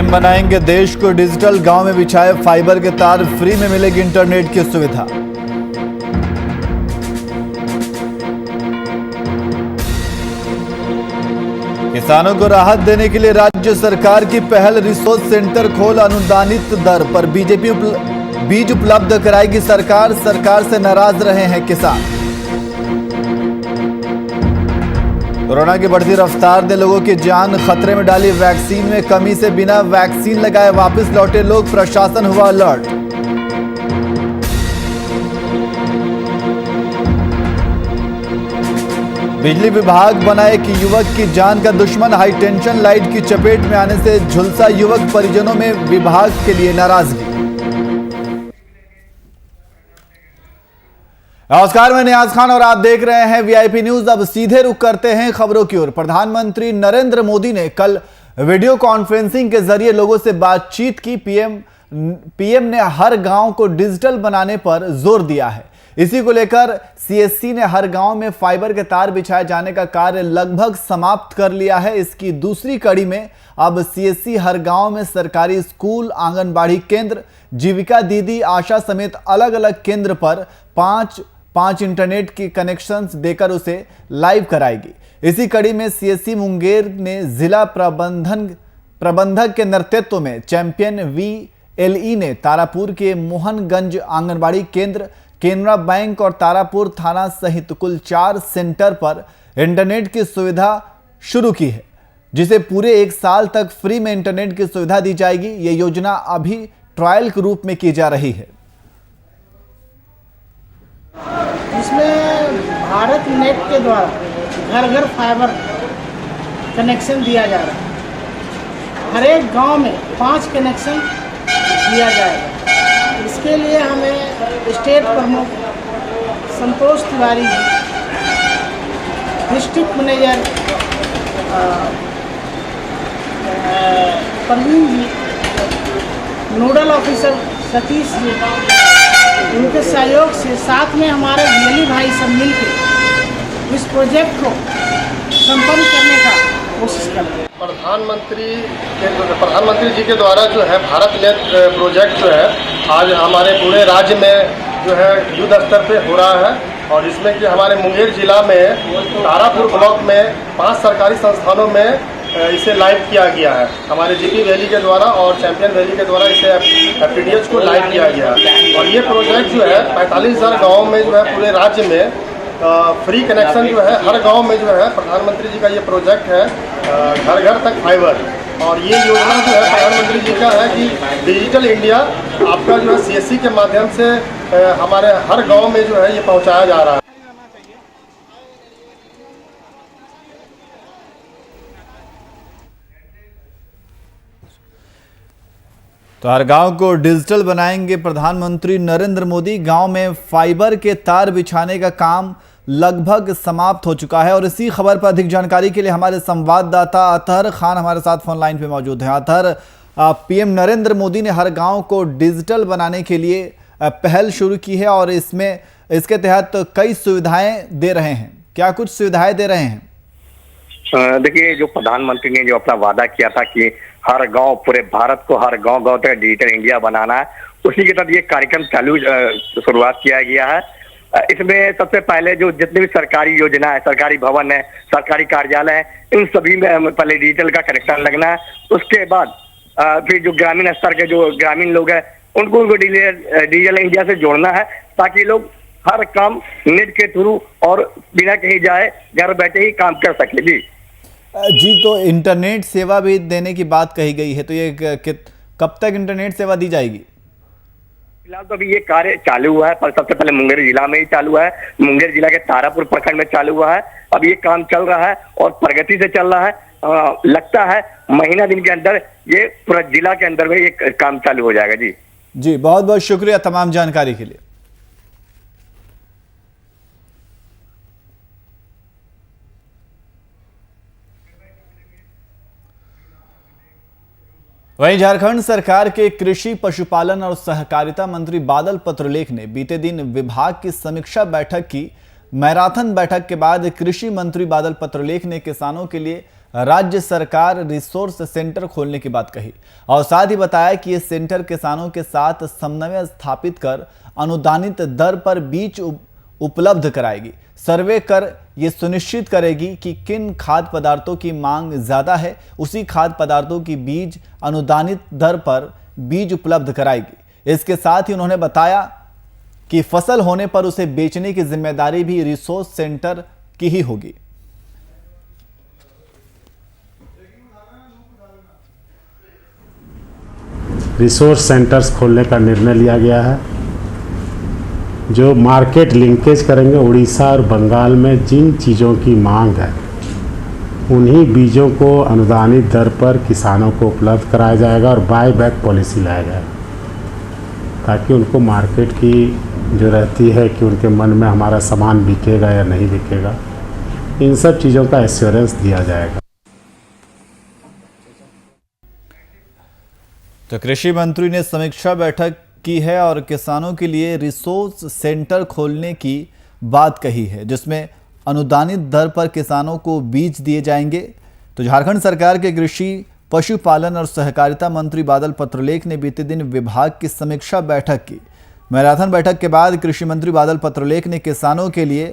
PM बनाएंगे देश को डिजिटल, गांव में बिछाए फाइबर के तार, फ्री में मिलेगी इंटरनेट की सुविधा। किसानों को राहत देने के लिए राज्य सरकार की पहल, रिसोर्स सेंटर खोल अनुदानित दर पर बीज उपलब्ध कराएगी सरकार से नाराज रहे हैं किसान। कोरोना की बढ़ती रफ्तार ने लोगों की जान खतरे में डाली, वैक्सीन में कमी से बिना वैक्सीन लगाए वापस लौटे लोग, प्रशासन हुआ अलर्ट। बिजली विभाग बना एक युवक की जान का दुश्मन, हाई टेंशन लाइट की चपेट में आने से झुलसा युवक, परिजनों में विभाग के लिए नाराजगी। नमस्कार, मैं नियाज खान और आप देख रहे हैं वीआईपी न्यूज। अब सीधे रुख करते हैं खबरों की ओर। प्रधानमंत्री नरेंद्र मोदी ने कल वीडियो कॉन्फ्रेंसिंग के जरिए लोगों से बातचीत की। पीएम ने हर गांव को डिजिटल बनाने पर जोर दिया है। इसी को लेकर सीएससी ने हर गांव में फाइबर के तार बिछाए जाने का कार्य लगभग समाप्त कर लिया है। इसकी दूसरी कड़ी में अब सीएससी हर गांव में सरकारी स्कूल, आंगनबाड़ी केंद्र, जीविका दीदी, आशा समेत अलग अलग केंद्र पर पांच इंटरनेट की कनेक्शंस देकर उसे लाइव कराएगी। इसी कड़ी में सीएससी मुंगेर ने जिला प्रबंधक के नेतृत्व में चैंपियन वीएलई ने तारापुर के मोहनगंज आंगनबाड़ी केंद्र, केनरा बैंक और तारापुर थाना सहित कुल 4 सेंटर पर इंटरनेट की सुविधा शुरू की है, जिसे पूरे 1 साल तक फ्री में इंटरनेट की सुविधा दी जाएगी। ये योजना अभी ट्रायल के रूप में की जा रही है। इसमें भारत नेट के द्वारा घर घर फाइबर कनेक्शन दिया जा रहा है। हर एक गांव में 5 कनेक्शन दिया जाएगा। इसके लिए हमें स्टेट प्रमुख संतोष Tiwari ji, district manager Parveen ji, nodal officer Satish ji, उनके सहयोग से साथ में हमारे वीएलई भाई सब मिलकर इस प्रोजेक्ट को संपन्न करने का कोशिश कर रहे हैं। प्रधानमंत्री जी के द्वारा जो है भारत नेट प्रोजेक्ट जो है आज हमारे पूरे राज्य में जो है युद्ध स्तर पे हो रहा है। और इसमें कि हमारे मुंगेर जिला में तारापुर ब्लॉक में 5 सरकारी संस्थानों में इसे लाइव किया गया है। हमारे जीपी वैली के द्वारा और चैंपियन वैली के द्वारा इसे एफटीडीएच को लाइव किया गया है। और ये प्रोजेक्ट जो है 45,000 गाँव में जो है पूरे राज्य में फ्री कनेक्शन जो है हर गांव में जो है प्रधानमंत्री जी का ये प्रोजेक्ट है, घर घर तक फाइबर। और ये योजना जो है प्रधानमंत्री जी का है कि डिजिटल इंडिया आपका जो है सीएससी के माध्यम से हमारे हर गांव में जो है ये पहुंचाया जा रहा है। तो हर गांव को डिजिटल बनाएंगे प्रधानमंत्री नरेंद्र मोदी। गांव में फाइबर के तार बिछाने का काम लगभग समाप्त हो चुका है। और इसी खबर पर अधिक जानकारी के लिए हमारे संवाददाता अतहर खान हमारे साथ फोन लाइन पे मौजूद हैं। अतहर, पीएम नरेंद्र मोदी ने हर गांव को डिजिटल बनाने के लिए पहल शुरू की है और इसके तहत कई सुविधाएं दे रहे हैं। क्या कुछ सुविधाएं दे रहे हैं? देखिए, जो प्रधानमंत्री ने जो अपना वादा किया था कि हर गांव, पूरे भारत को हर गांव गांव तक डिजिटल इंडिया बनाना है, उसी के तहत ये कार्यक्रम शुरुआत किया गया है। इसमें सबसे पहले जो जितनी भी सरकारी योजना है, सरकारी भवन है, सरकारी कार्यालय है, इन सभी में पहले डिजिटल का कनेक्शन लगना है। उसके बाद फिर जो ग्रामीण स्तर के जो ग्रामीण लोग हैं उनको डिजिटल इंडिया से जोड़ना है, ताकि लोग हर काम नेट के थ्रू और बिना कहीं जाए घर बैठे ही काम कर सके। जी, तो इंटरनेट सेवा भी देने की बात कही गई है, तो ये कब तक इंटरनेट सेवा दी जाएगी? फिलहाल तो अभी ये कार्य चालू हुआ है, पर सबसे पहले मुंगेर जिला में ही चालू है। मुंगेर जिला के तारापुर प्रखंड में चालू हुआ है। अब ये काम चल रहा है और प्रगति से चल रहा है। लगता है महीना दिन के अंदर ये पूरा जिला के अंदर में ये काम चालू हो जाएगा। जी, बहुत बहुत शुक्रिया तमाम जानकारी के लिए। वहीं झारखंड सरकार के कृषि, पशुपालन और सहकारिता मंत्री बादल पत्रलेख ने बीते दिन विभाग की समीक्षा बैठक की, मैराथन बैठक के बाद कृषि मंत्री बादल पत्रलेख ने किसानों के लिए राज्य सरकार रिसोर्स सेंटर खोलने की बात कही और साथ ही बताया कि ये सेंटर किसानों के साथ समन्वय स्थापित कर अनुदानित दर पर बीज उपलब्ध कराएगी। सर्वे कर ये सुनिश्चित करेगी कि किन खाद्य पदार्थों की मांग ज्यादा है, उसी खाद्य पदार्थों की बीज अनुदानित दर पर बीज उपलब्ध कराएगी। इसके साथ ही उन्होंने बताया कि फसल होने पर उसे बेचने की जिम्मेदारी भी रिसोर्स सेंटर की ही होगी। रिसोर्स सेंटर्स खोलने का निर्णय लिया गया है, जो मार्केट लिंकेज करेंगे। उड़ीसा और बंगाल में जिन चीज़ों की मांग है उन्हीं बीजों को अनुदानित दर पर किसानों को उपलब्ध कराया जाएगा और बाय बैक पॉलिसी लाया जाएगा, ताकि उनको मार्केट की जो रहती है कि उनके मन में हमारा सामान बिकेगा या नहीं बिकेगा, इन सब चीज़ों का एश्योरेंस दिया जाएगा। तो कृषि मंत्री ने समीक्षा बैठक की है और किसानों के लिए रिसोर्स सेंटर खोलने की बात कही है, जिसमें अनुदानित दर पर किसानों को बीज दिए जाएंगे। तो झारखंड सरकार के कृषि, पशुपालन और सहकारिता मंत्री बादल पत्रलेख ने बीते दिन विभाग की समीक्षा बैठक की। मैराथन बैठक के बाद कृषि मंत्री बादल पत्रलेख ने किसानों के लिए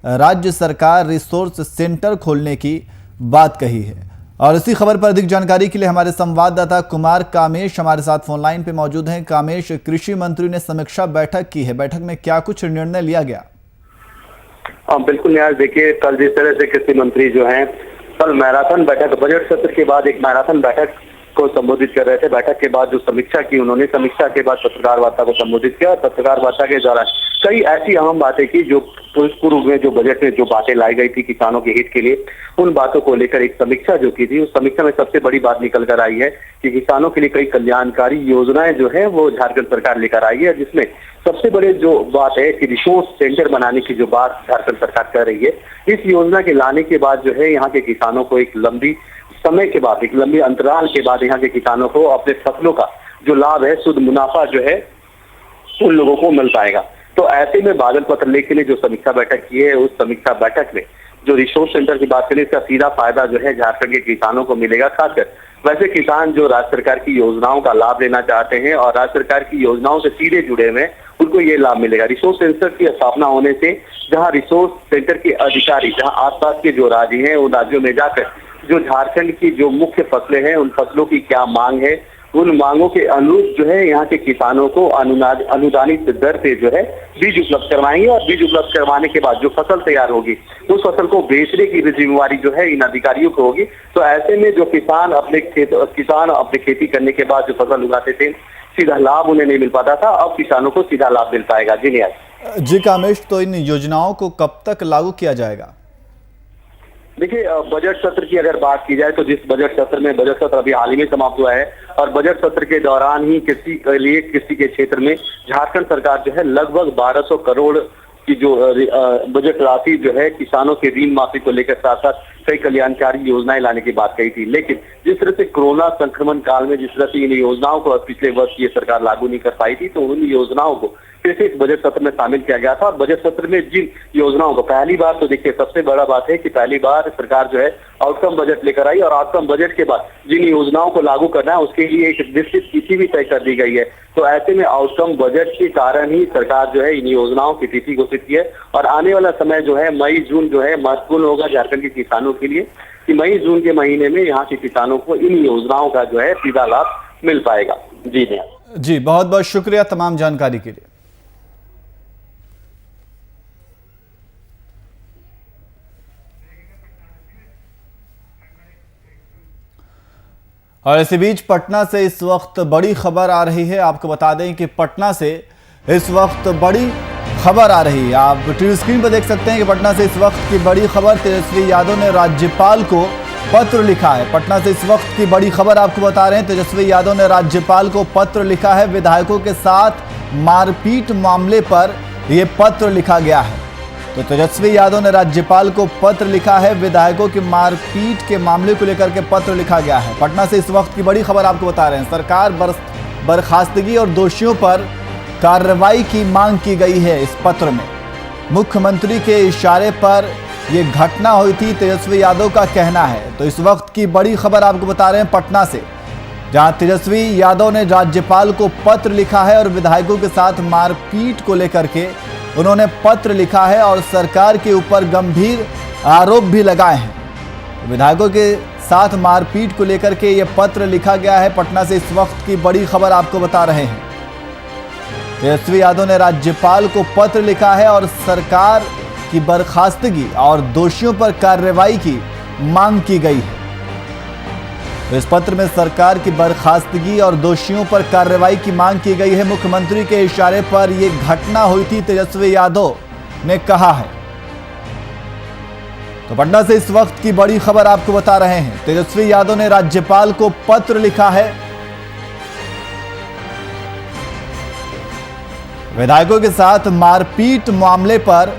राज्य सरकार रिसोर्स सेंटर खोलने की बात कही है। और इसी खबर पर अधिक जानकारी के लिए हमारे संवाददाता कुमार कामेश हमारे साथ फोन लाइन पे मौजूद हैं। कामेश, कृषि मंत्री ने समीक्षा बैठक की है, बैठक में क्या कुछ निर्णय लिया गया? बिल्कुल न्याय, देखिए कल जिस तरह से कृषि मंत्री जो हैं कल मैराथन बैठक, बजट सत्र के बाद एक मैराथन बैठक को संबोधित कर रहे थे। बैठक के बाद जो समीक्षा की उन्होंने, समीक्षा के बाद पत्रकार वार्ता को संबोधित किया। पत्रकार वार्ता के दौरान कई ऐसी अहम बातें की जो पूर्व में जो बजट में जो बातें लाई गई थी किसानों के हित के लिए, उन बातों को लेकर एक समीक्षा जो की थी, उस समीक्षा में सबसे बड़ी बात निकल कर आई है कि किसानों के लिए कई कल्याणकारी योजनाएं जो है वो झारखंड सरकार लेकर आई है, जिसमें सबसे बड़े जो बात है कि रिसोर्स सेंटर बनाने की जो बात झारखंड सरकार कर रही है। इस योजना के लाने के बाद जो है यहाँ के किसानों को एक लंबी समय के बाद, एक लंबी अंतराल के बाद यहाँ के किसानों को अपने फसलों का जो लाभ है, शुद्ध मुनाफा जो है उन लोगों को मिल पाएगा। तो ऐसे में बादल पत्रलेख ने जो समीक्षा बैठक की है, उस समीक्षा बैठक में जो रिसोर्स सेंटर की बात करें, इसका सीधा फायदा जो है झारखंड के किसानों को मिलेगा। खासकर वैसे किसान जो राज्य सरकार की योजनाओं का लाभ लेना चाहते हैं और राज्य सरकार की योजनाओं से सीधे जुड़े हुए हैं, उनको ये लाभ मिलेगा। रिसोर्स सेंटर की स्थापना होने से जहाँ रिसोर्स सेंटर के अधिकारी जहाँ आसपास के जो राज्य हैं उन राज्यों में जाकर जो झारखंड की जो मुख्य फसलें हैं उन फसलों की क्या मांग है, उन मांगों के अनुरूप जो है यहाँ के किसानों को अनुदानित दर पे जो है बीज उपलब्ध करवाएंगे और बीज उपलब्ध करवाने के बाद जो फसल तैयार होगी उस फसल को बेचने की जिम्मेवारी जो है इन अधिकारियों को होगी। तो ऐसे में जो किसान अपने खेती करने के बाद जो फसल उगाते थे, सीधा लाभ उन्हें नहीं मिल पाता था, अब किसानों को सीधा लाभ मिल पाएगा। जी न्याय। जी कामेश, तो इन योजनाओं को कब तक लागू किया जाएगा? देखिए, बजट सत्र की अगर बात की जाए तो जिस बजट सत्र अभी हाल ही में समाप्त हुआ है और बजट सत्र के दौरान ही कृषि के क्षेत्र में झारखंड सरकार जो है लगभग 1200 करोड़ की जो बजट राशि जो है किसानों के ऋण माफी को लेकर साथ साथ कई कल्याणकारी योजनाएं लाने की बात कही थी। लेकिन जिस तरह से कोरोना संक्रमण काल में जिस तरह से इन योजनाओं को पिछले वर्ष ये सरकार लागू नहीं कर पाई थी, तो उन योजनाओं को फिर से इस बजट सत्र में शामिल किया गया था। और बजट सत्र में जिन योजनाओं को पहली बार, तो देखिए सबसे बड़ा बात है कि पहली बार सरकार जो है आउटकम बजट लेकर आई और आउटकम बजट के बाद जिन योजनाओं को लागू करना है उसके लिए एक निश्चित तिथि भी तय कर दी गई है। तो ऐसे में आउटकम बजट के कारण ही सरकार जो है इन योजनाओं की तिथि घोषित की है और आने वाला समय जो है मई जून जो है महत्वपूर्ण होगा झारखंड के किसानों के लिए कि मई जून के महीने में यहाँ के किसानों को इन योजनाओं का जो है सीधा लाभ मिल पाएगा। जी बहुत बहुत शुक्रिया तमाम जानकारी के लिए। और इसी बीच पटना से इस वक्त बड़ी खबर आ रही है। आपको बता दें कि पटना से इस वक्त बड़ी खबर आ रही है। आप टीवी स्क्रीन पर देख सकते हैं कि पटना से इस वक्त की बड़ी खबर, तेजस्वी यादव ने राज्यपाल को पत्र लिखा है। पटना से इस वक्त की बड़ी खबर आपको बता रहे हैं, तेजस्वी यादव ने राज्यपाल को पत्र लिखा है। विधायकों के साथ मारपीट मामले पर यह पत्र लिखा गया है। तो तेजस्वी यादव ने राज्यपाल को पत्र लिखा है। विधायकों की मारपीट के मामले को लेकर के पत्र लिखा गया है। पटना से इस वक्त की बड़ी खबर आपको बता रहे हैं। सरकार बर्खास्तगी और दोषियों पर कार्रवाई की मांग की गई है इस पत्र में। मुख्यमंत्री के इशारे पर ये घटना हुई थी, तेजस्वी यादव का कहना है। तो इस वक्त की बड़ी खबर आपको बता रहे हैं पटना से, जहां तेजस्वी यादव ने राज्यपाल को पत्र लिखा है और विधायकों के साथ मारपीट को लेकर के उन्होंने पत्र लिखा है और सरकार के ऊपर गंभीर आरोप भी लगाए हैं। विधायकों के साथ मारपीट को लेकर के ये पत्र लिखा गया है। पटना से इस वक्त की बड़ी खबर आपको बता रहे हैं। तेजस्वी यादव ने राज्यपाल को पत्र लिखा है और सरकार की बर्खास्तगी और दोषियों पर कार्रवाई की मांग की गई है। तो इस पत्र में सरकार की बर्खास्तगी और दोषियों पर कार्रवाई की मांग की गई है। मुख्यमंत्री के इशारे पर यह घटना हुई थी, तेजस्वी यादव ने कहा है। तो पटना से इस वक्त की बड़ी खबर आपको बता रहे हैं। तेजस्वी यादव ने राज्यपाल को पत्र लिखा है। विधायकों के साथ मारपीट मामले पर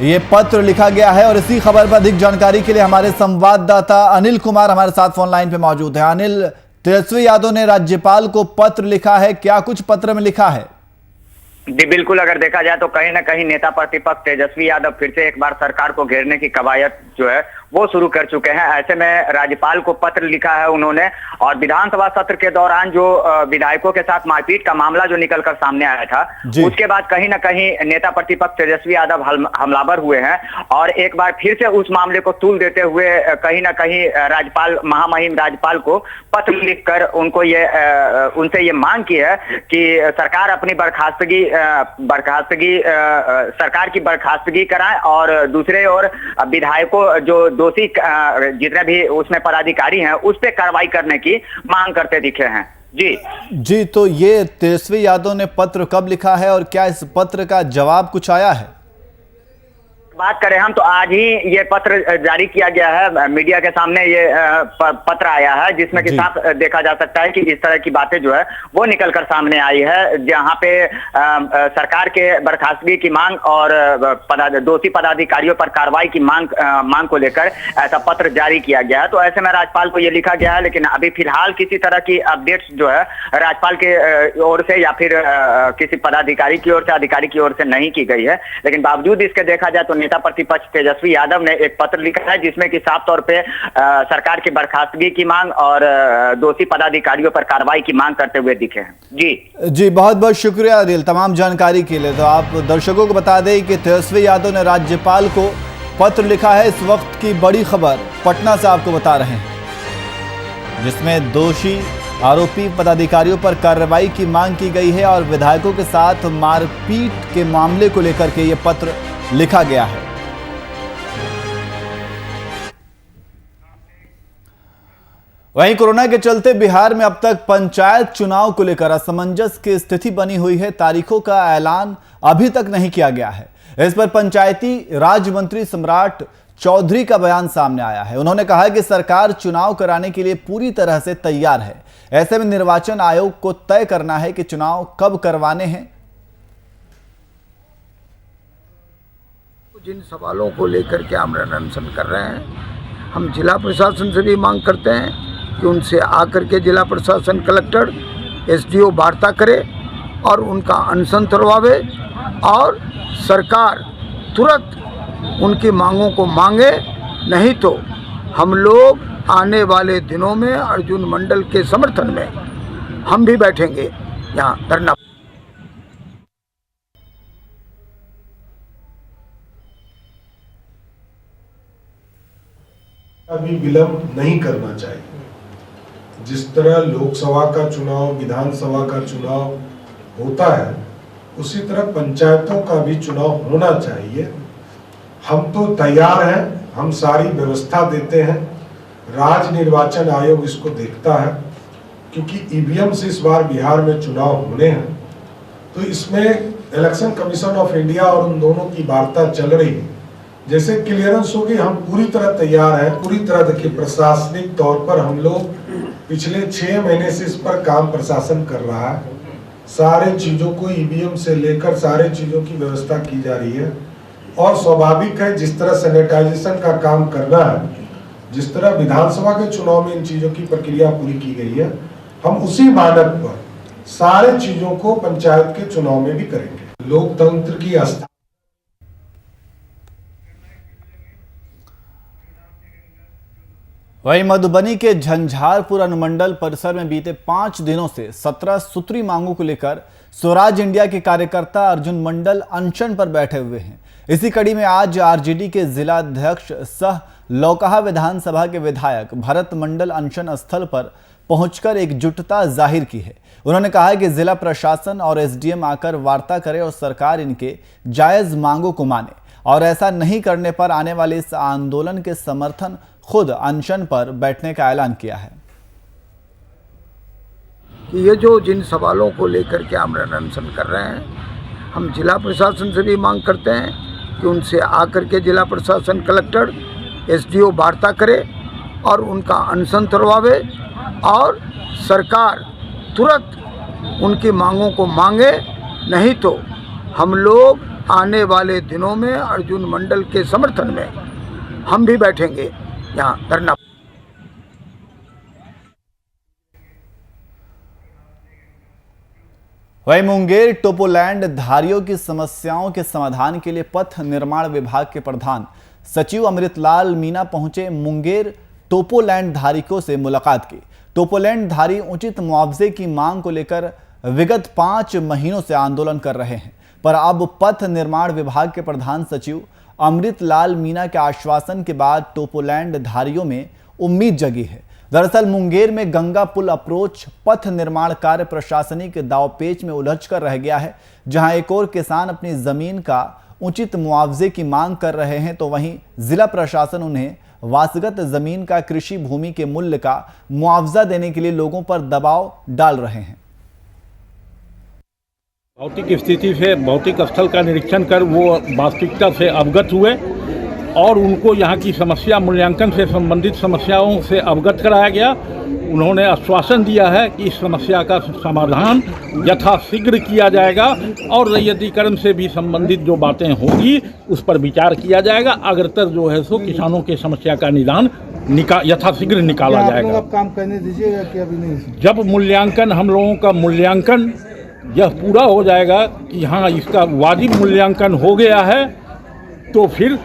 यह पत्र लिखा गया है और इसी खबर पर अधिक जानकारी के लिए हमारे संवाददाता अनिल कुमार हमारे साथ फोन लाइन पे मौजूद है। अनिल, तेजस्वी यादव ने राज्यपाल को पत्र लिखा है, क्या कुछ पत्र में लिखा है? जी बिल्कुल, अगर देखा जाए तो कहीं ना कहीं नेता प्रतिपक्ष तेजस्वी यादव फिर से एक बार सरकार को घेरने की कवायद जो है वो शुरू कर चुके हैं। ऐसे में राज्यपाल को पत्र लिखा है उन्होंने, और विधानसभा सत्र के दौरान जो विधायकों के साथ मारपीट का मामला जो निकलकर सामने आया था, उसके बाद कहीं ना कहीं नेता प्रतिपक्ष तेजस्वी यादव हमलावर हुए हैं और एक बार फिर से उस मामले को तूल देते हुए कहीं ना कहीं राज्यपाल, महामहिम राज्यपाल को पत्र लिखकर उनसे ये मांग की है कि सरकार अपनी सरकार की बर्खास्तगी कराए और दूसरे ओर विधायकों जो दोषी जितने भी उसमें पदाधिकारी हैं उस पे कार्रवाई करने की मांग करते दिखे हैं। जी, तो ये तेजस्वी यादव ने पत्र कब लिखा है और क्या इस पत्र का जवाब कुछ आया है? बात करें हम तो आज ही ये पत्र जारी किया गया है, मीडिया के सामने ये पत्र आया है, जिसमें कि साफ देखा जा सकता है कि इस तरह की बातें जो है वो निकलकर सामने आई है, जहां पे सरकार के बर्खास्तगी की मांग और दोषी पदाधिकारियों पर कार्रवाई की मांग को लेकर ऐसा पत्र जारी किया गया है। तो ऐसे में राज्यपाल को ये लिखा गया है, लेकिन अभी फिलहाल किसी तरह की अपडेट्स जो है राज्यपाल के ओर से या फिर किसी पदाधिकारी की ओर से, अधिकारी की ओर से नहीं की गई है। लेकिन बावजूद इसके देखा जाए तो नेता प्रतिपक्ष तेजस्वी यादव ने एक पत्र लिखा है जिसमें कि साफ तौर पे सरकार की बर्खास्तगी की मांग और दोषी पदाधिकारियों पर कार्रवाई की मांग करते हुए दिखे हैं। जी बहुत बहुत शुक्रिया अनिल तमाम जानकारी के लिए। तो आप दर्शकों को बता दें कि तेजस्वी यादव ने राज्यपाल को पत्र लिखा है। इस वक्त की बड़ी खबर पटना से आपको बता रहे हैं, जिसमें दोषी आरोपी पदाधिकारियों पर कार्रवाई की मांग की गई है और विधायकों के साथ मारपीट के मामले को लेकर के यह पत्र लिखा गया है। वहीं कोरोना के चलते बिहार में अब तक पंचायत चुनाव को लेकर असमंजस की स्थिति बनी हुई है। तारीखों का ऐलान अभी तक नहीं किया गया है। इस पर पंचायती राज मंत्री सम्राट चौधरी का बयान सामने आया है। उन्होंने कहा कि सरकार चुनाव कराने के लिए पूरी तरह से तैयार है। ऐसे में निर्वाचन आयोग को तय करना है कि चुनाव कब करवाने हैं। जिन सवालों को लेकर के आमरण अनशन कर रहे हैं, हम जिला प्रशासन से भी मांग करते हैं कि उनसे आकर के जिला प्रशासन, कलेक्टर, एसडीओ वार्ता करे और उनका अनशन तुड़वावे और सरकार तुरंत उनकी मांगों को मांगे। नहीं तो हम लोग आने वाले दिनों में अर्जुन मंडल के समर्थन में हम भी बैठेंगे यहाँ धरना। अभी विलंब नहीं करना चाहिए। जिस तरह लोकसभा का चुनाव, विधानसभा का चुनाव होता है, उसी तरह पंचायतों का भी चुनाव होना चाहिए। हम तो तैयार हैं, हम सारी व्यवस्था देते हैं। राज्य निर्वाचन आयोग इसको देखता है, क्योंकि ईवीएम से इस बार बिहार में चुनाव होने हैं। तो इसमें इलेक्शन कमीशन ऑफ इंडिया और उन दोनों की वार्ता चल रही है। जैसे क्लियरेंस होगी, हम पूरी तरह तैयार हैं। पूरी तरह देखिए, प्रशासनिक तौर पर हम लोग पिछले 6 महीने से इस पर काम प्रशासन कर रहा है। सारे चीजों को ईवीएम से लेकर सारे चीजों की व्यवस्था की जा रही है। और स्वाभाविक है, जिस तरह सैनिटाइजेशन का काम करना है, जिस तरह विधानसभा के चुनाव में इन चीजों की प्रक्रिया पूरी की गई है, हम उसी मानक पर सारे चीजों को पंचायत के चुनाव में भी करेंगे। लोकतंत्र की आस्था वहीं मधुबनी के झंझारपुर अनुमंडल परिसर में बीते 5 दिनों से 17 सूत्री मांगों को लेकर स्वराज इंडिया के कार्यकर्ता अर्जुन मंडल अनशन पर बैठे हुए हैं। इसी कड़ी में आज आरजेडी के जिला अध्यक्ष सह लौकहा विधानसभा के विधायक भरत मंडल अनशन स्थल पर पहुंचकर एकजुटता जाहिर की है। उन्होंने कहा है कि जिला प्रशासन और एसडीएम आकर वार्ता करे और सरकार इनके जायज मांगों को माने, और ऐसा नहीं करने पर आने वाले इस आंदोलन के समर्थन खुद अनशन पर बैठने का ऐलान किया है। कि ये जो जिन सवालों को लेकर के आमरण अनशन कर रहे हैं, हम जिला प्रशासन से भी मांग करते हैं कि उनसे आकर के जिला प्रशासन कलेक्टर एसडीओ वार्ता करे और उनका अनशन तुड़वावे और सरकार तुरंत उनकी मांगों को मांगे। नहीं तो हम लोग आने वाले दिनों में अर्जुन मंडल के समर्थन में हम भी बैठेंगे यहाँ धरना। वहीं मुंगेर टोपोलैंड धारियों की समस्याओं के समाधान के लिए पथ निर्माण विभाग के प्रधान सचिव अमृतलाल मीना पहुंचे मुंगेर टोपोलैंड धारिकों से मुलाकात की। टोपोलैंड धारी उचित मुआवजे की मांग को लेकर विगत 5 महीनों से आंदोलन कर रहे हैं, पर अब पथ निर्माण विभाग के प्रधान सचिव अमृतलाल मीना के आश्वासन के बाद टोपोलैंड धारियों में उम्मीद जगी है। दरअसल मुंगेर में गंगा पुल अप्रोच पथ निर्माण कार्य प्रशासनिक दावपेच में उलझ कर रह गया है। जहां एक और किसान अपनी जमीन का उचित मुआवजे की मांग कर रहे हैं, तो वहीं जिला प्रशासन उन्हें वासगत जमीन का कृषि भूमि के मूल्य का मुआवजा देने के लिए लोगों पर दबाव डाल रहे हैं। भौतिक स्थिति से भौतिक स्थल का निरीक्षण कर वो वास्तविकता से अवगत हुए और उनको यहाँ की समस्या मूल्यांकन से संबंधित समस्याओं से अवगत कराया गया। उन्होंने आश्वासन दिया है कि इस समस्या का समाधान यथाशीघ्र किया जाएगा और रैयतीकरण से भी संबंधित जो बातें होंगी उस पर विचार किया जाएगा। अग्रतर जो है सो किसानों की समस्या का निदान यथाशीघ्र निकाला जाएगा। आप काम करने दीजिएगा कि अभी नहीं? जब मूल्यांकन हम लोगों का मूल्यांकन यह पूरा हो जाएगा कि हाँ इसका वाजिब मूल्यांकन हो गया है, तो फिर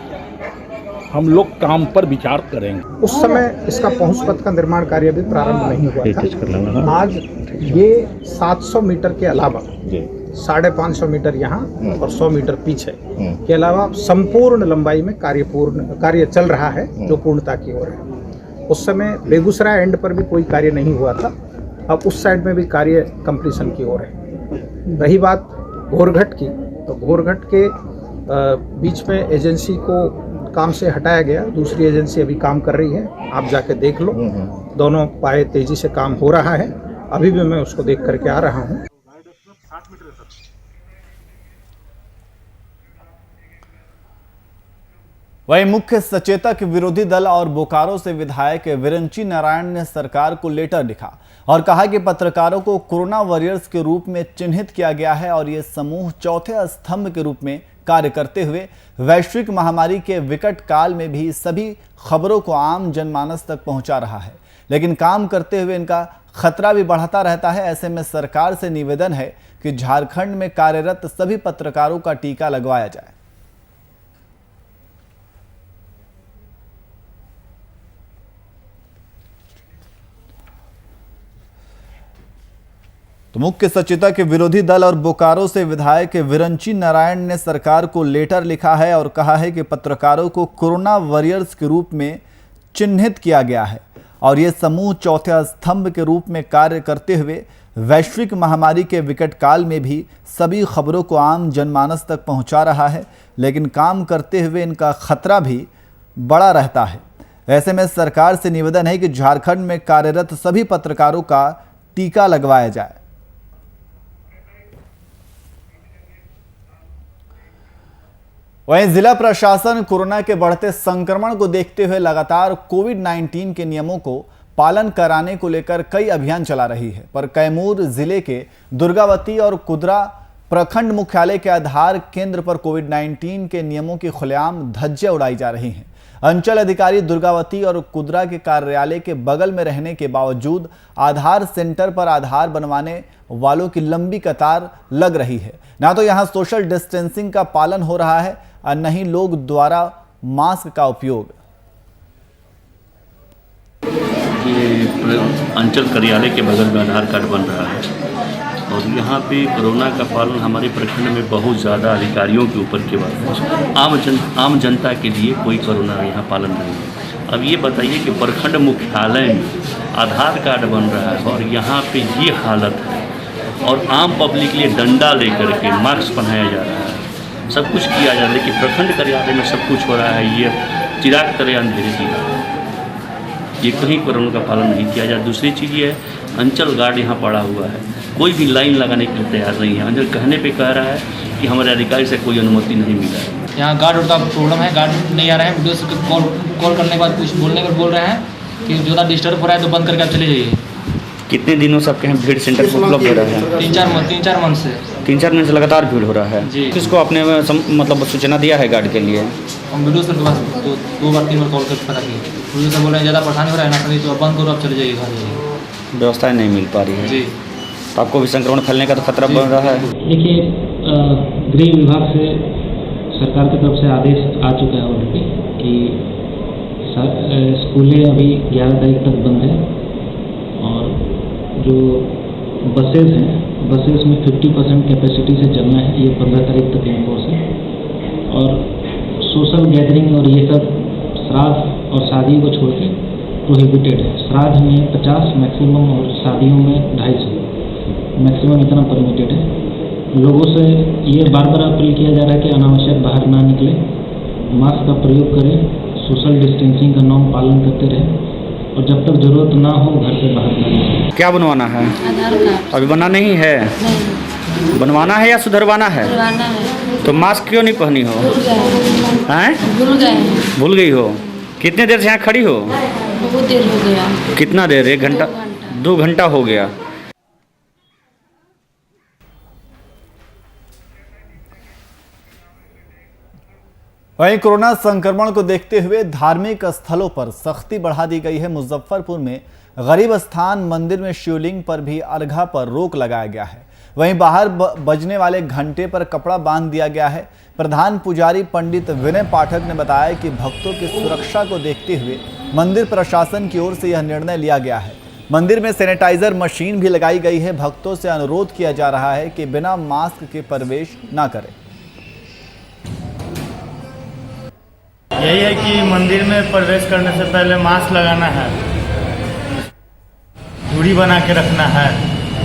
हम लोग काम पर विचार करेंगे। उस समय इसका पहुंच पथ का निर्माण कार्य भी प्रारंभ नहीं हुआ था। आज ये 700 मीटर के अलावा 550 मीटर यहाँ और 100 मीटर पीछे के अलावा संपूर्ण लंबाई में कार्य चल रहा है, जो पूर्णता की ओर है। उस समय बेगूसराय एंड पर भी कोई कार्य नहीं हुआ था, अब उस साइड में भी कार्य कंप्लीशन की ओर है। रही बात घोरघट की, तो घोरघट के बीच में एजेंसी को काम से हटाया गया, दूसरी एजेंसी अभी काम कर रही है। आप जाके देख लो, दोनों पाए तेजी से काम हो रहा है। अभी भी मैं उसको देख करके आ रहा हूँ। वहीं मुख्य सचेतक विरोधी दल और बोकारो से विधायक विरंची नारायण ने सरकार को लेटर लिखा और कहा कि पत्रकारों को कोरोना वॉरियर्स के रूप में चिन्हित किया गया है और ये समूह चौथे स्तंभ के रूप में कार्य करते हुए वैश्विक महामारी के विकट काल में भी सभी खबरों को आम जनमानस तक पहुंचा रहा है, लेकिन काम करते हुए इनका खतरा भी बढ़ता रहता है। ऐसे में सरकार से निवेदन है कि झारखंड में कार्यरत सभी पत्रकारों का टीका लगवाया जाए। तो मुख्य सचेतक विरोधी दल और बोकारो से विधायक विरंची नारायण ने सरकार को लेटर लिखा है और कहा है कि पत्रकारों को कोरोना वॉरियर्स के रूप में चिन्हित किया गया है और ये समूह चौथे स्तंभ के रूप में कार्य करते हुए वैश्विक महामारी के विकट काल में भी सभी खबरों को आम जनमानस तक पहुंचा रहा है, लेकिन काम करते हुए इनका खतरा भी बड़ा रहता है। ऐसे में सरकार से निवेदन है कि झारखंड में कार्यरत सभी पत्रकारों का टीका लगवाया जाए। वहीं जिला प्रशासन कोरोना के बढ़ते संक्रमण को देखते हुए लगातार कोविड-19 के नियमों को पालन कराने को लेकर कई अभियान चला रही है, पर कैमूर जिले के दुर्गावती और कुदरा प्रखंड मुख्यालय के आधार केंद्र पर कोविड-19 के नियमों की खुलेआम धज्जियां उड़ाई जा रही हैं। अंचल अधिकारी दुर्गावती और कुदरा के कार्यालय के बगल में रहने के बावजूद आधार सेंटर पर आधार बनवाने वालों की लंबी कतार लग रही है। ना तो यहां सोशल डिस्टेंसिंग का पालन हो रहा है और न ही लोग द्वारा मास्क का उपयोग। अंचल कार्यालय के बगल में आधार कार्ड बन रहा है और यहाँ पे कोरोना का पालन हमारे प्रखंड में बहुत ज़्यादा अधिकारियों के ऊपर के बाद आम जनता के लिए कोई कोरोना यहाँ पालन नहीं है। अब ये बताइए कि प्रखंड मुख्यालय में आधार कार्ड बन रहा है और यहाँ पे ये हालत है और आम पब्लिक के लिए डंडा लेकर के मास्क पहनाया जा रहा है, सब कुछ किया जा रहा है, लेकिन प्रखंड कार्यालय में सब कुछ हो रहा है ये चिराग तरह अंधेरे की राह। ये कहीं कोरोना का पालन नहीं किया जाए। दूसरी चीज़ ये है अंचल गार्ड यहाँ पड़ा हुआ है, कोई भी लाइन लगाने के लिए तैयार नहीं है। अंचल कहने पे कह रहा है कि हमारे अधिकारी से कोई अनुमति नहीं मिला है। यहाँ गार्ड का प्रॉब्लम है, गार्ड नहीं आ रहा है। वीडियो से कॉल करने के बाद कुछ बोलने पर बोल रहे हैं कि ज़्यादा डिस्टर्ब हो रहा है तो बंद करके आप चले जाइए। कितने दिनों से आपके यहाँ भीड़ सेंटर पर उपलब्ध हो रहा है? 3-4 मंथ से। 3-4 महीने से लगातार भीड़ हो रहा है जी। किसको आपने मतलब सूचना दिया है गार्ड के लिए? हम वीडियो सर के पास 2 बार 3 बार कॉल करके पता किए। वीडियो सर बोल रहे हैं ज़्यादा परेशानी हो रहा है ना, तो बंद करो, आप चले जाइए घर जाइए। व्यवस्थाएं नहीं मिल पा रही है जी। तो आपको भी संक्रमण फैलने का तो खतरा बढ़ रहा है। देखिए, गृह विभाग से सरकार की तरफ से आदेश आ चुका है ऑलरेडी कि स्कूलें अभी 11 तारीख तक बंद है और जो बसेस हैं, बसेस में 50% कैपेसिटी से चलना है, ये 15 तारीख तक इम्पोर्स है। और सोशल गैदरिंग और ये सब श्राद्ध और शादियों को छोड़ के प्रोहिबिटेड है। श्राद्ध में 50 मैक्सिमम और शादियों में 250 मैक्सिमम, इतना परमिटेड है। लोगों से ये बार बार अपील किया जा रहा है कि अनावश्यक बाहर ना निकले, मास्क का प्रयोग करें, सोशल डिस्टेंसिंग का नॉर्म पालन करते रहें और जब तक जरूरत ना हो घर से बाहर ना निकलें। क्या बनवाना है? आधार कार्ड। अभी बना नहीं है? नहीं। बनवाना है या सुधरवाना है? बनवाना है। तो मास्क क्यों नहीं पहनी हो? भूल गए। भूल गई हो? कितने देर से यहाँ खड़ी हो? बहुत देर हो गया। कितना देर? 1 घंटा? 2 घंटा हो गया। वहीं कोरोना संक्रमण को देखते हुए धार्मिक स्थलों पर सख्ती बढ़ा दी गई है। मुजफ्फरपुर में गरीब स्थान मंदिर में शिवलिंग पर भी अर्घा पर रोक लगाया गया है। वहीं बाहर बजने वाले घंटे पर कपड़ा बांध दिया गया है। प्रधान पुजारी पंडित विनय पाठक ने बताया कि भक्तों की सुरक्षा को देखते हुए मंदिर प्रशासन की ओर से यह निर्णय लिया गया है। मंदिर में सैनिटाइजर मशीन भी लगाई गई है। भक्तों से अनुरोध किया जा रहा है कि बिना मास्क के प्रवेश न करें। यही है कि मंदिर में प्रवेश करने से पहले मास्क लगाना है, दूरी बना के रखना है।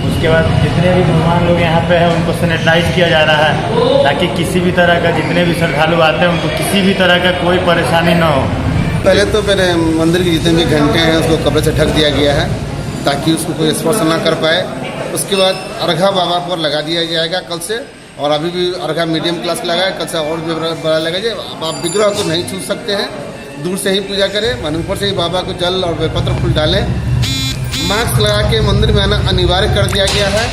उसके बाद जितने भी मेहमान लोग यहाँ पे हैं उनको सैनिटाइज किया जा रहा है ताकि किसी भी तरह का, जितने भी श्रद्धालु आते हैं उनको किसी भी तरह का कोई परेशानी न हो। पहले तो मेरे मंदिर के जितने भी घंटे हैं उसको कपड़े से ढक दिया गया है ताकि उसको कोई स्पर्श ना कर पाए। उसके बाद अर्घा बाबा पर लगा दिया जाएगा कल से, और अभी भी अर्घा मीडियम क्लास लगा है, कल से और भी बड़ा लगाइए। आप विग्रह को नहीं छू सकते हैं, दूर से ही पूजा करें, मन ऊपर से ही बाबा को जल और बेलपत्र फूल डालें। मास्क लगा के मंदिर में आना अनिवार्य कर दिया गया है।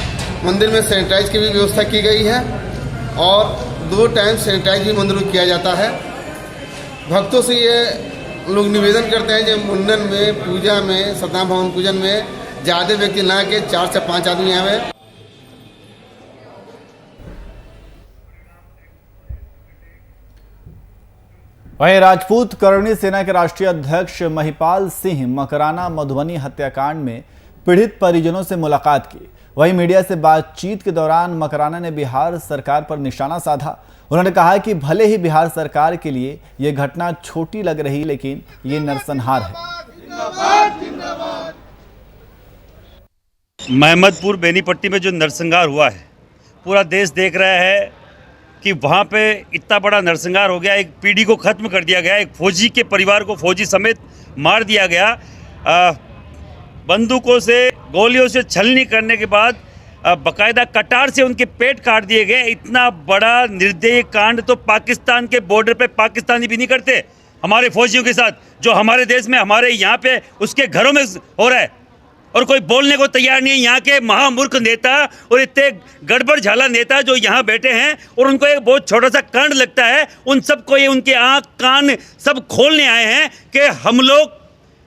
मंदिर में सैनिटाइज की भी व्यवस्था की गई है और 2 टाइम सैनिटाइज भी मंदिर में किया जाता है। भक्तों से ये लोग निवेदन करते हैं कि मुंडन में, पूजा में, सत्यनारायण भवन पूजन में ज़्यादा व्यक्ति ना के 4 से 5 आदमी आवे। वहीं राजपूत करणी सेना के राष्ट्रीय अध्यक्ष महिपाल सिंह मकराना मधुबनी हत्याकांड में पीड़ित परिजनों से मुलाकात की। वहीं मीडिया से बातचीत के दौरान मकराना ने बिहार सरकार पर निशाना साधा। उन्होंने कहा कि भले ही बिहार सरकार के लिए ये घटना छोटी लग रही, लेकिन ये नरसंहार है। महमदपुर बेनीपट्टी में जो नरसंहार हुआ है, पूरा देश देख रहा है कि वहाँ पे इतना बड़ा नरसंहार हो गया। एक पीढ़ी को ख़त्म कर दिया गया, एक फौजी के परिवार को फौजी समेत मार दिया गया। बंदूकों से, गोलियों से छलनी करने के बाद बाकायदा कटार से उनके पेट काट दिए गए। इतना बड़ा निर्दयी कांड तो पाकिस्तान के बॉर्डर पे पाकिस्तानी भी नहीं करते हमारे फौजियों के साथ, जो हमारे देश में, हमारे यहाँ पे उसके घरों में हो रहा है और कोई बोलने को तैयार नहीं है। यहाँ के महामूर्ख नेता और इतने गड़बड़ झाला नेता जो यहाँ बैठे हैं और उनको एक बहुत छोटा सा कांड लगता है, उन सबको ये उनके आँख कान सब खोलने आए हैं कि हम लोग,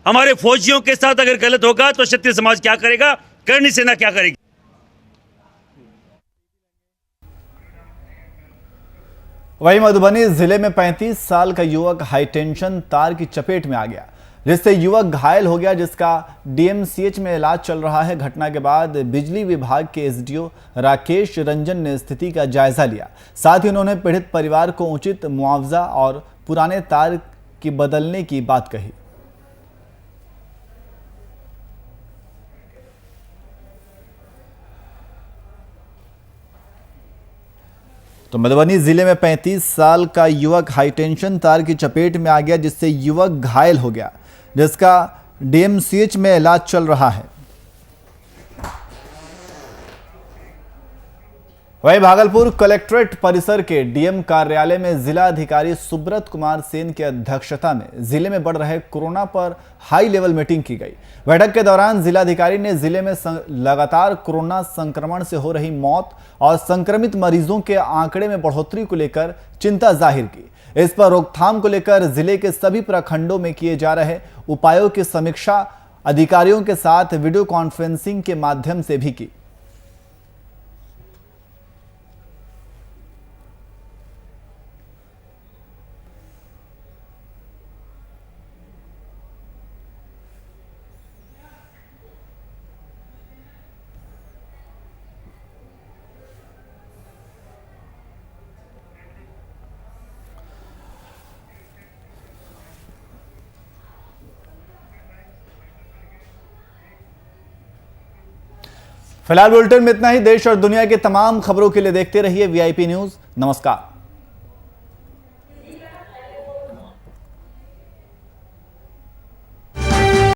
हमारे फौजियों के साथ अगर गलत होगा तो क्षत्रिय समाज क्या करेगा, करणी सेना क्या करेगी। वहीं मधुबनी जिले में 35 साल का युवक हाईटेंशन तार की चपेट में आ गया। जिससे युवक घायल हो गया, जिसका डीएमसीएच में इलाज चल रहा है। घटना के बाद बिजली विभाग के एसडीओ राकेश रंजन ने स्थिति का जायजा लिया। साथ ही उन्होंने पीड़ित परिवार को उचित मुआवजा और पुराने तार की बदलने की बात कही। तो मधुबनी जिले में 35 साल का युवक हाईटेंशन तार की चपेट में आ गया, जिससे युवक घायल हो गया, जिसका डीएमसीएच में इलाज चल रहा है। वहीं भागलपुर कलेक्ट्रेट परिसर के डीएम कार्यालय में जिला अधिकारी सुब्रत कुमार सेन की अध्यक्षता में जिले में बढ़ रहे कोरोना पर हाई लेवल मीटिंग की गई। बैठक के दौरान जिलाधिकारी ने जिले में लगातार कोरोना संक्रमण से हो रही मौत और संक्रमित मरीजों के आंकड़े में बढ़ोतरी को लेकर चिंता जाहिर की। इस पर रोकथाम को लेकर जिले के सभी प्रखंडों में किए जा रहे उपायों की समीक्षा अधिकारियों के साथ वीडियो कॉन्फ्रेंसिंग के माध्यम से भी की। फिलहाल बुलेटिन में इतना ही। देश और दुनिया की तमाम खबरों के लिए देखते रहिए वीआईपी न्यूज़। नमस्कार।